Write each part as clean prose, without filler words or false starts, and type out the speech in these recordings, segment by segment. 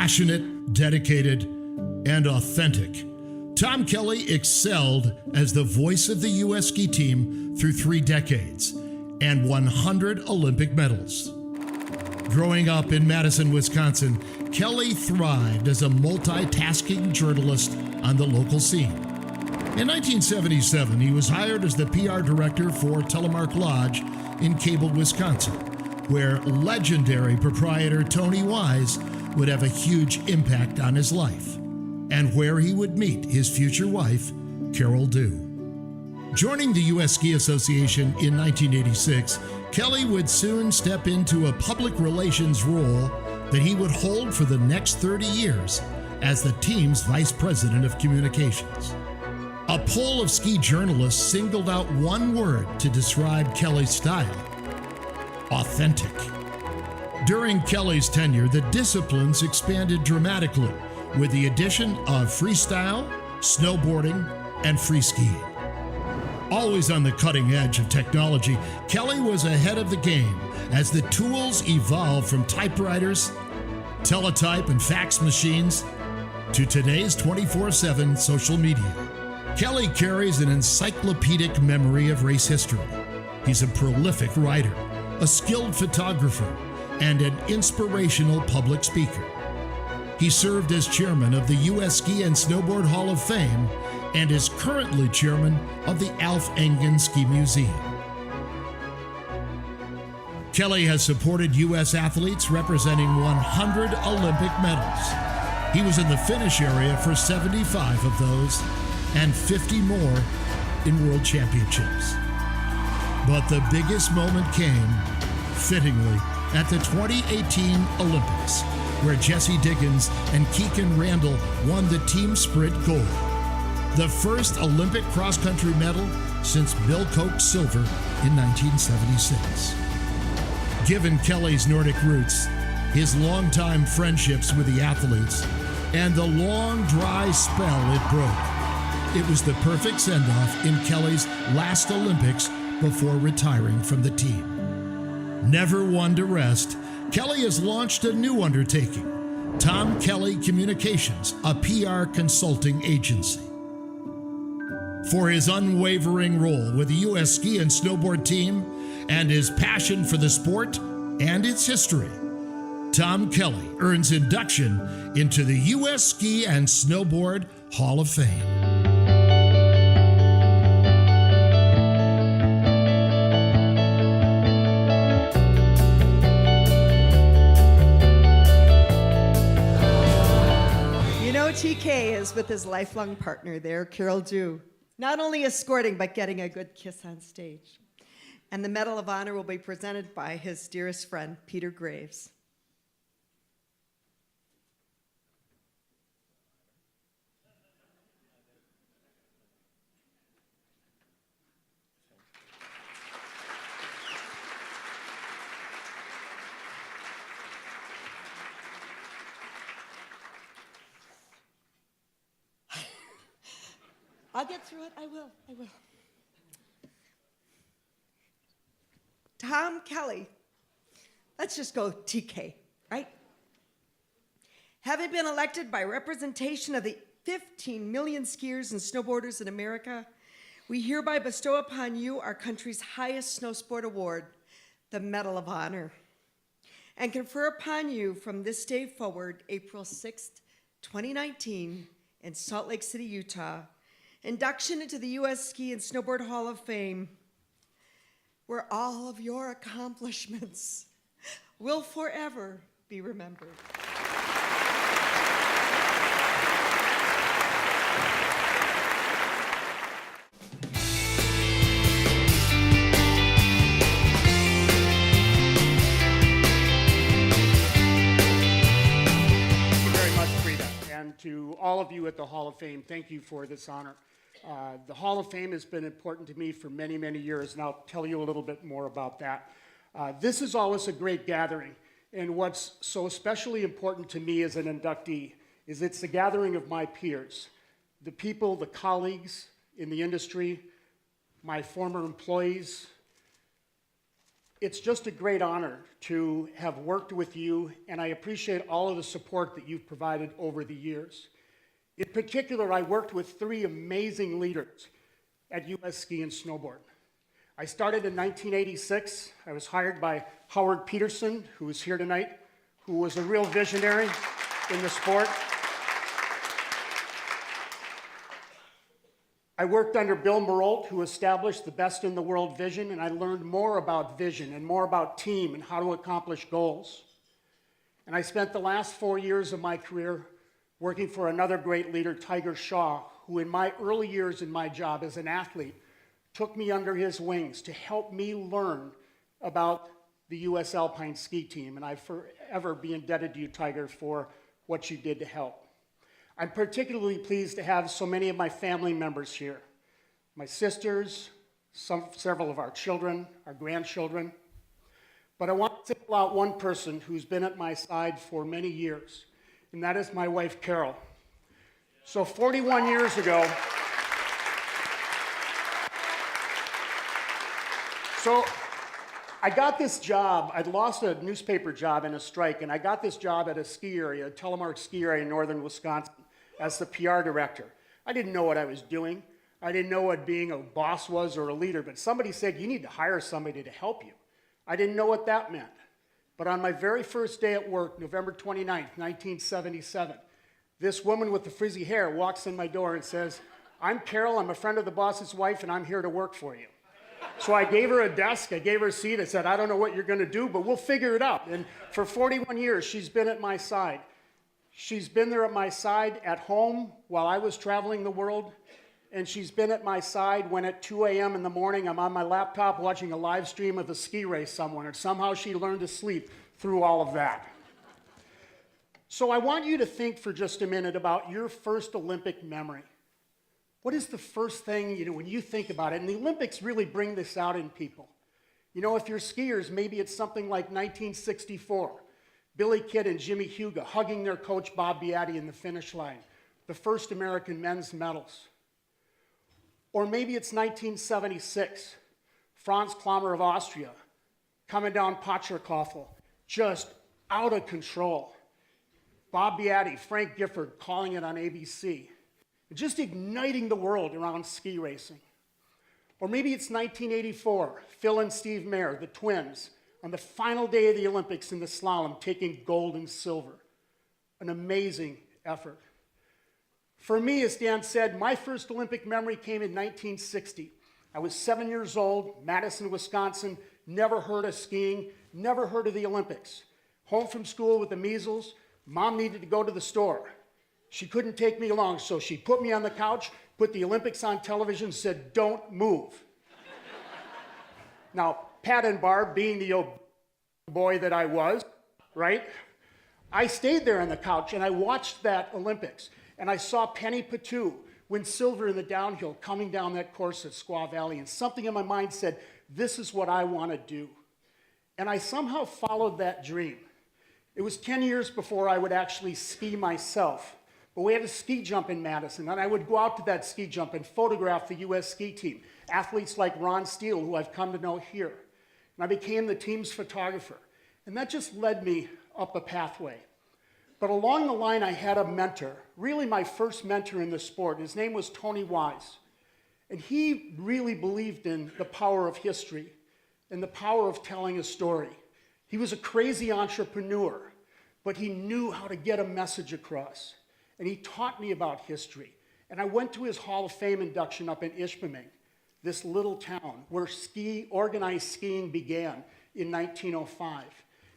Passionate, dedicated, and authentic, Tom Kelly excelled as the voice of the U.S. ski team through 3 decades and 100 Olympic medals. Growing up in Madison, Wisconsin, Kelly thrived as a multitasking journalist on the local scene. In 1977, he was hired as the PR director for Telemark Lodge in Cable, Wisconsin, where legendary proprietor Tony Wise would have a huge impact on his life, and where he would meet his future wife, Carol Dew. Joining the U.S. Ski Association in 1986, Kelly would soon step into a public relations role that he would hold for the next 30 years as the team's vice president of communications. A poll of ski journalists singled out one word to describe Kelly's style: authentic. During Kelly's tenure, the disciplines expanded dramatically with the addition of freestyle, snowboarding, and free skiing. Always on the cutting edge of technology, Kelly was ahead of the game as the tools evolved from typewriters, teletype and fax machines, to today's 24/7 social media. Kelly carries an encyclopedic memory of race history. He's a prolific writer, a skilled photographer, and an inspirational public speaker. He served as chairman of the U.S. Ski and Snowboard Hall of Fame and is currently chairman of the Alf Engen Ski Museum. Kelly has supported U.S. athletes representing 100 Olympic medals. He was in the finish area for 75 of those and 50 more in world championships. But the biggest moment came, fittingly, at the 2018 Olympics, where Jesse Diggins and Keegan Randall won the team sprint gold, the first Olympic cross-country medal since Bill Koch's silver in 1976. Given Kelly's Nordic roots, his longtime friendships with the athletes, and the long, dry spell it broke, it was the perfect send-off in Kelly's last Olympics before retiring from the team. Never one to rest, Kelly has launched a new undertaking, Tom Kelly Communications, a PR consulting agency. For his unwavering role with the U.S. Ski and Snowboard team and his passion for the sport and its history, Tom Kelly earns induction into the U.S. Ski and Snowboard Hall of Fame. TK is with his lifelong partner there, Carol Dew, not only escorting, but getting a good kiss on stage. And the Medal of Honor will be presented by his dearest friend, Peter Graves. I'll get through it. I will. Tom Kelly. Let's just go TK, right? Having been elected by representation of the 15 million skiers and snowboarders in America, we hereby bestow upon you our country's highest snow sport award, the Medal of Honor, and confer upon you from this day forward, April 6th, 2019, in Salt Lake City, Utah, induction into the U.S. Ski and Snowboard Hall of Fame, where all of your accomplishments will forever be remembered. To all of you at the Hall of Fame, thank you for this honor. The Hall of Fame has been important to me for many, many years, and I'll tell you a little bit more about that. This is always a great gathering, and what's so especially important to me as an inductee is it's the gathering of my peers, the people, the colleagues in the industry, my former employees. it's just a great honor to have worked with you, and I appreciate all of the support that you've provided over the years. In particular, I worked with 3 amazing leaders at US Ski and Snowboard. I started in 1986. I was hired by Howard Peterson, who is here tonight, who was a real visionary in the sport. I worked under Bill Marolt, who established the best in the world vision, and I learned more about vision and more about team and how to accomplish goals. And I spent the last 4 years of my career working for another great leader, Tiger Shaw, who in my early years in my job as an athlete took me under his wings to help me learn about the U.S. Alpine Ski Team, and I forever be indebted to you, Tiger, for what you did to help. I'm particularly pleased to have so many of my family members here. My sisters, several of our children, our grandchildren. But I want to single out one person who's been at my side for many years, and that is my wife, Carol. So 41 years ago, I got this job. I'd lost a newspaper job in a strike, and I got this job at a ski area, a telemark ski area in northern Wisconsin, as the PR director. I didn't know what I was doing. I didn't know what being a boss was or a leader, but somebody said, you need to hire somebody to help you. I didn't know what that meant. But on my very first day at work, November 29th, 1977, this woman with the frizzy hair walks in my door and says, I'm Carol, I'm a friend of the boss's wife, and I'm here to work for you. So I gave her a desk, I gave her a seat, I said, I don't know what you're gonna do, but we'll figure it out. And for 41 years, she's been at my side. She's been there at my side at home while I was traveling the world, and she's been at my side when at 2 a.m. in the morning, I'm on my laptop watching a live stream of a ski race somewhere, and somehow she learned to sleep through all of that. So I want you to think for just a minute about your first Olympic memory. What is the first thing, when you think about it? And the Olympics really bring this out in people. If you're skiers, maybe it's something like 1964. Billy Kidd and Jimmy Huga hugging their coach Bob Beatty in the finish line. The first American men's medals. Or maybe it's 1976. Franz Klammer of Austria coming down Patrickhoffel, just out of control. Bob Beatty, Frank Gifford calling it on ABC. Just igniting the world around ski racing. Or maybe it's 1984, Phil and Steve Mayer, the twins, on the final day of the Olympics in the slalom, taking gold and silver. An amazing effort. For me, as Dan said, my first Olympic memory came in 1960. I was 7 years old, Madison, Wisconsin, never heard of skiing, never heard of the Olympics. Home from school with the measles, Mom needed to go to the store. She couldn't take me along, so she put me on the couch, put the Olympics on television, said, don't move. Now, Pat and Barb, being the old boy that I was, right? I stayed there on the couch and I watched that Olympics, and I saw Penny Patou win silver in the downhill coming down that course at Squaw Valley, and something in my mind said, this is what I want to do. And I somehow followed that dream. It was 10 years before I would actually ski myself. But we had a ski jump in Madison, and I would go out to that ski jump and photograph the U.S. ski team, athletes like Ron Steele, who I've come to know here. And I became the team's photographer. And that just led me up a pathway. But along the line, I had a mentor, really my first mentor in the sport. His name was Tony Wise. And he really believed in the power of history and the power of telling a story. He was a crazy entrepreneur, but he knew how to get a message across. And he taught me about history. And I went to his Hall of Fame induction up in Ishpeming, this little town where organized skiing began in 1905.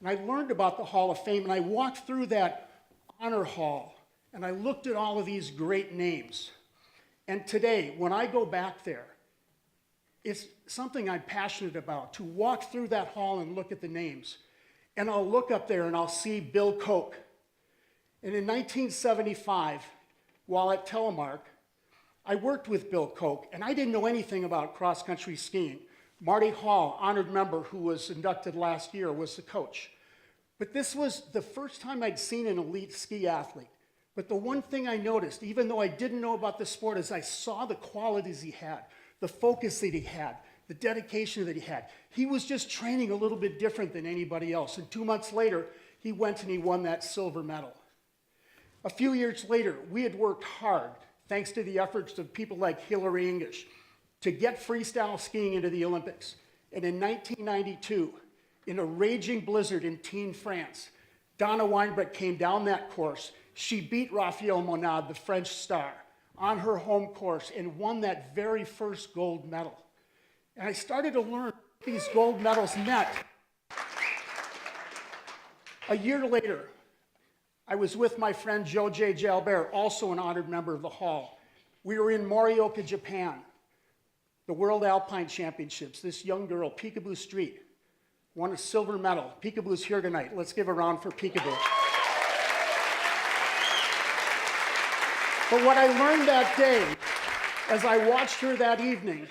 And I learned about the Hall of Fame, and I walked through that honor hall, and I looked at all of these great names. And today, when I go back there, it's something I'm passionate about, to walk through that hall and look at the names. And I'll look up there and I'll see Bill Koch. And in 1975, while at Telemark, I worked with Bill Koch, and I didn't know anything about cross-country skiing. Marty Hall, honored member who was inducted last year, was the coach. But this was the first time I'd seen an elite ski athlete. But the one thing I noticed, even though I didn't know about the sport, is I saw the qualities he had, the focus that he had, the dedication that he had. He was just training a little bit different than anybody else. And 2 months later, he went and he won that silver medal. A few years later, we had worked hard, thanks to the efforts of people like Hillary English, to get freestyle skiing into the Olympics. And in 1992, in a raging blizzard in Tignes, France, Donna Weinbrett came down that course. She beat Raphael Monod, the French star, on her home course and won that very first gold medal. And I started to learn what these gold medals meant. A year later, I was with my friend Joe J. Jalbert, also an honored member of the Hall. We were in Morioka, Japan, the World Alpine Championships. This young girl, Peekaboo Street, won a silver medal. Peekaboo's here tonight. Let's give a round for Peekaboo. But what I learned that day, as I watched her that evening,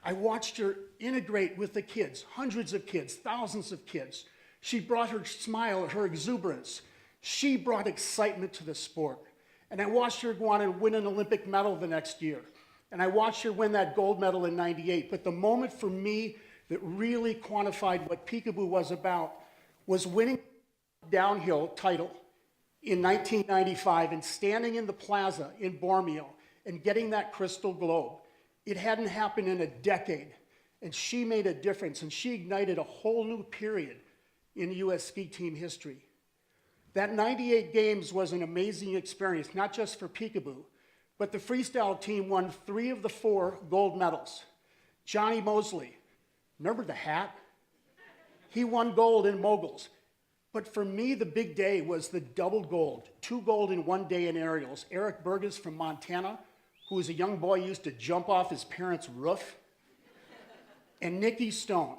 I watched her integrate with the kids, hundreds of kids, thousands of kids. She brought her smile, her exuberance. She brought excitement to the sport. And I watched her go on and win an Olympic medal the next year. And I watched her win that gold medal in '98. But the moment for me that really quantified what Peekaboo was about was winning the downhill title in 1995 and standing in the plaza in Bormio and getting that crystal globe. It hadn't happened in a decade, and she made a difference, and she ignited a whole new period in U.S. ski team history. That '98 Games was an amazing experience, not just for Peekaboo, but the freestyle team won 3 of the 4 gold medals. Johnny Mosley, remember the hat? He won gold in moguls. But for me, the big day was the double gold, 2 gold in 1 day in aerials. Eric Burgess from Montana, who as a young boy used to jump off his parents' roof. And Nikki Stone,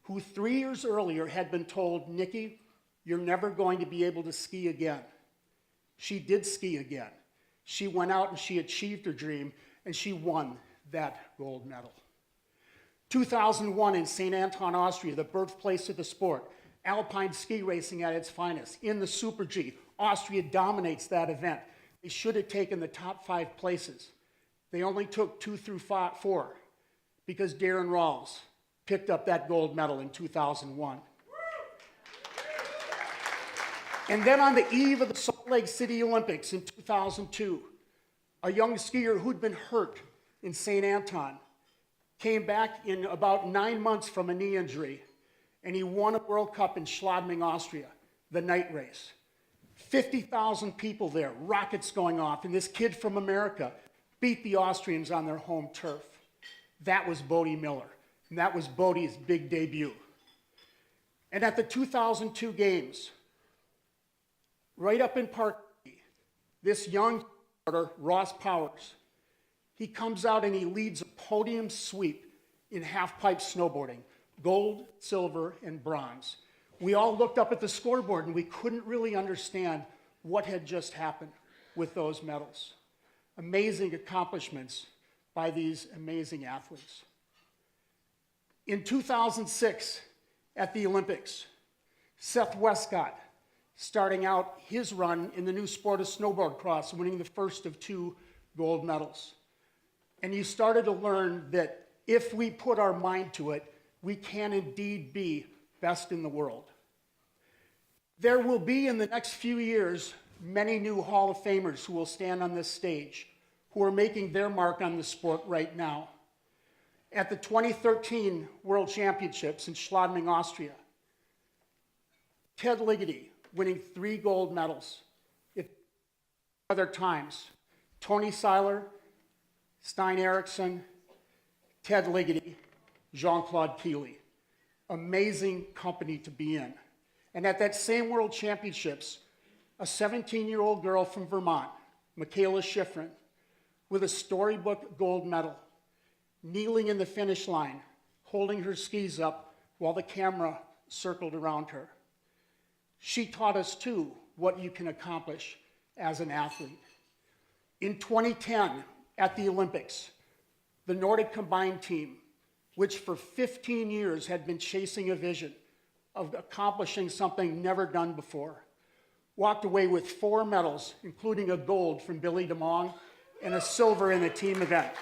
who 3 years earlier had been told, Nikki, you're never going to be able to ski again. She did ski again. She went out and she achieved her dream, and she won that gold medal. 2001 in St. Anton, Austria, the birthplace of the sport. Alpine ski racing at its finest. In the Super G, Austria dominates that event. They should have taken the top 5 places. They only took 2 through 4 because Darren Rawls picked up that gold medal in 2001. And then on the eve of the Salt Lake City Olympics in 2002, a young skier who'd been hurt in St. Anton came back in about 9 months from a knee injury, and he won a World Cup in Schladming, Austria, the night race. 50,000 people there, rockets going off, and this kid from America beat the Austrians on their home turf. That was Bodie Miller, and that was Bodie's big debut. And at the 2002 Games, right up in Park, this young starter, Ross Powers, he comes out and he leads a podium sweep in half-pipe snowboarding, gold, silver, and bronze. We all looked up at the scoreboard and we couldn't really understand what had just happened with those medals. Amazing accomplishments by these amazing athletes. In 2006, at the Olympics, Seth Westcott, starting out his run in the new sport of snowboard cross, winning the first of 2 gold medals. And you started to learn that if we put our mind to it, we can indeed be best in the world. There will be, in the next few years, many new Hall of Famers who will stand on this stage, who are making their mark on the sport right now. At the 2013 World Championships in Schladming, Austria, Ted Ligety winning 3 gold medals. Other times, Tony Seiler, Stein Eriksen, Ted Ligety, Jean-Claude Keely. Amazing company to be in. And at that same World Championships, a 17-year-old girl from Vermont, Michaela Schifrin, with a storybook gold medal, kneeling in the finish line, holding her skis up while the camera circled around her. She taught us, too, what you can accomplish as an athlete. In 2010, at the Olympics, the Nordic combined team, which for 15 years had been chasing a vision of accomplishing something never done before, walked away with 4 medals, including a gold from Billy DeMong and a silver in the team event.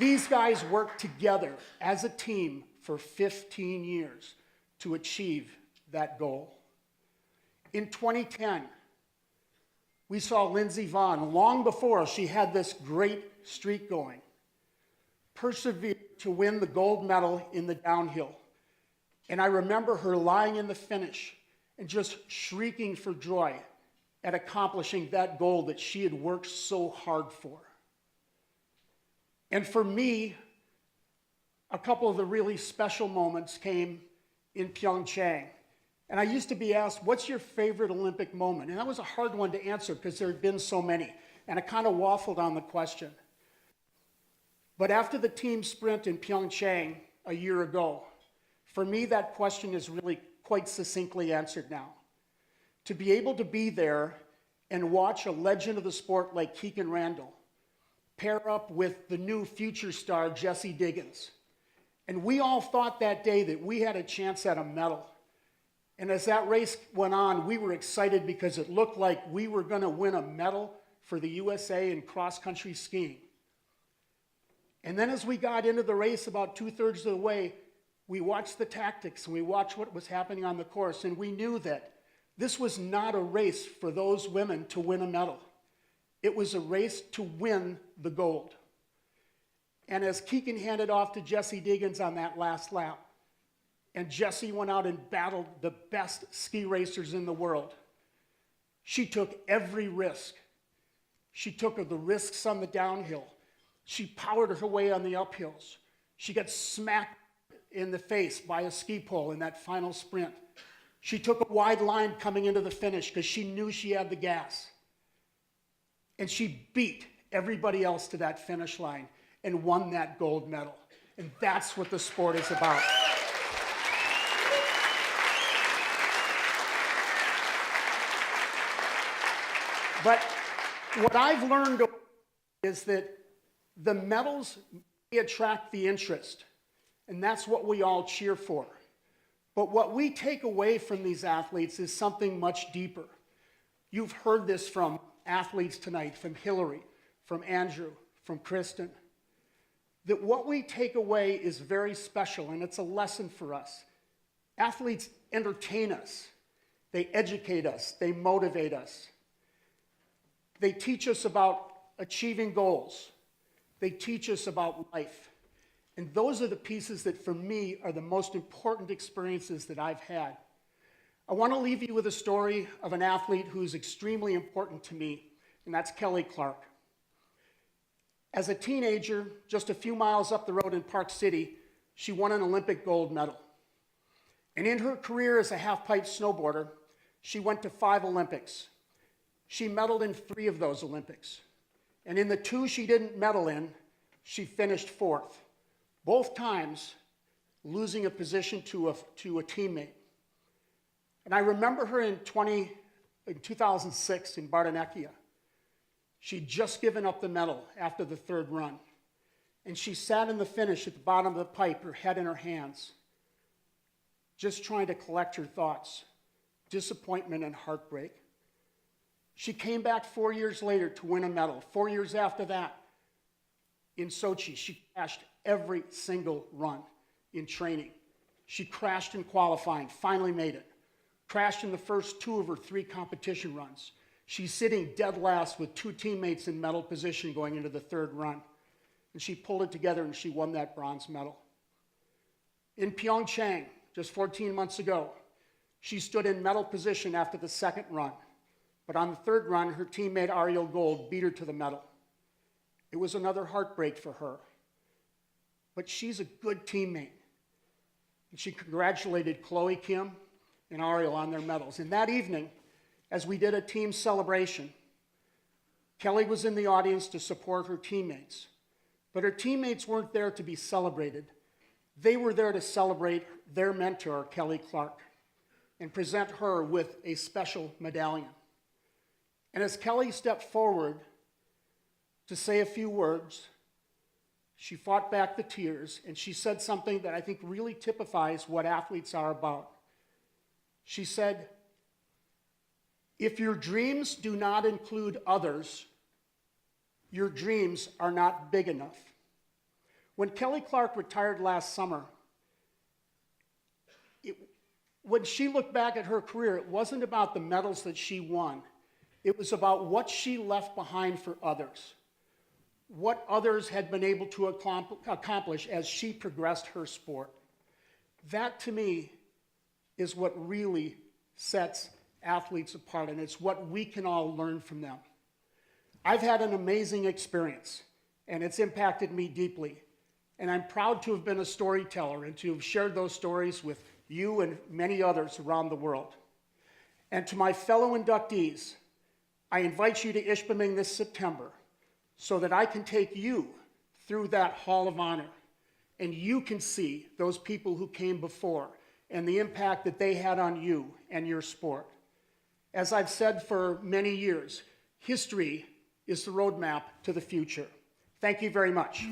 These guys worked together as a team for 15 years to achieve that goal. In 2010, we saw Lindsey Vonn, long before she had this great streak going, persevere to win the gold medal in the downhill. And I remember her lying in the finish and just shrieking for joy at accomplishing that goal that she had worked so hard for. And for me, a couple of the really special moments came in Pyeongchang. And I used to be asked, what's your favorite Olympic moment? And that was a hard one to answer because there had been so many. And I kind of waffled on the question. But after the team sprint in Pyeongchang a year ago, for me, that question is really quite succinctly answered now. To be able to be there and watch a legend of the sport like Keegan Randall pair up with the new future star, Jessie Diggins. And we all thought that day that we had a chance at a medal. And as that race went on, we were excited because it looked like we were going to win a medal for the USA in cross-country skiing. And then as we got into the race about 2/3 of the way, we watched the tactics and we watched what was happening on the course, and we knew that this was not a race for those women to win a medal. It was a race to win the gold. And as Keegan handed off to Jessie Diggins on that last lap, and Jessie went out and battled the best ski racers in the world, she took every risk. She took the risks on the downhill. She powered her way on the uphills. She got smacked in the face by a ski pole in that final sprint. She took a wide line coming into the finish because she knew she had the gas. And she beat everybody else to that finish line and won that gold medal. And that's what the sport is about. But what I've learned is that the medals may attract the interest, and that's what we all cheer for. But what we take away from these athletes is something much deeper. You've heard this from athletes tonight, from Hillary, from Andrew, from Kristen, that what we take away is very special, and it's a lesson for us. Athletes entertain us. They educate us. They motivate us. They teach us about achieving goals. They teach us about life. And those are the pieces that, for me, are the most important experiences that I've had. I want to leave you with a story of an athlete who's extremely important to me, and that's Kelly Clark. As a teenager, just a few miles up the road in Park City, she won an Olympic gold medal. And in her career as a half-pipe snowboarder, she went to 5 Olympics. She medaled in 3 of those Olympics. And in the 2 she didn't medal in, she finished 4th. Both times losing a position to a teammate. And I remember her in 2006 in Bardonecchia. She'd just given up the medal after the 3rd run. And she sat in the finish at the bottom of the pipe, her head in her hands, just trying to collect her thoughts, disappointment and heartbreak. She came back 4 years later to win a medal. 4 years after that, in Sochi, she crashed every single run in training. She crashed in qualifying, finally made it. Crashed in the first 2 of her 3 competition runs. She's sitting dead last with 2 teammates in medal position going into the 3rd run. And she pulled it together and she won that bronze medal. In Pyeongchang, just 14 months ago, she stood in medal position after the 2nd run. But on the 3rd run, her teammate Ariel Gold beat her to the medal. It was another heartbreak for her. But she's a good teammate. And she congratulated Chloe Kim and Ariel on their medals. And that evening, as we did a team celebration, Kelly was in the audience to support her teammates. But her teammates weren't there to be celebrated. They were there to celebrate their mentor, Kelly Clark, and present her with a special medallion. And as Kelly stepped forward to say a few words, she fought back the tears, and she said something that I think really typifies what athletes are about. She said, "If your dreams do not include others, your dreams are not big enough. When Kelly Clark retired last summer, when she looked back at her career, it wasn't about the medals that she won. It was about what she left behind for others, what others had been able to accomplish as she progressed her sport. That, to me, is what really sets athletes apart, and it's what we can all learn from them. I've had an amazing experience, and it's impacted me deeply. And I'm proud to have been a storyteller and to have shared those stories with you and many others around the world. And to my fellow inductees, I invite you to Ishpeming this September so that I can take you through that Hall of Honor and you can see those people who came before and the impact that they had on you and your sport. As I've said for many years, history is the roadmap to the future. Thank you very much.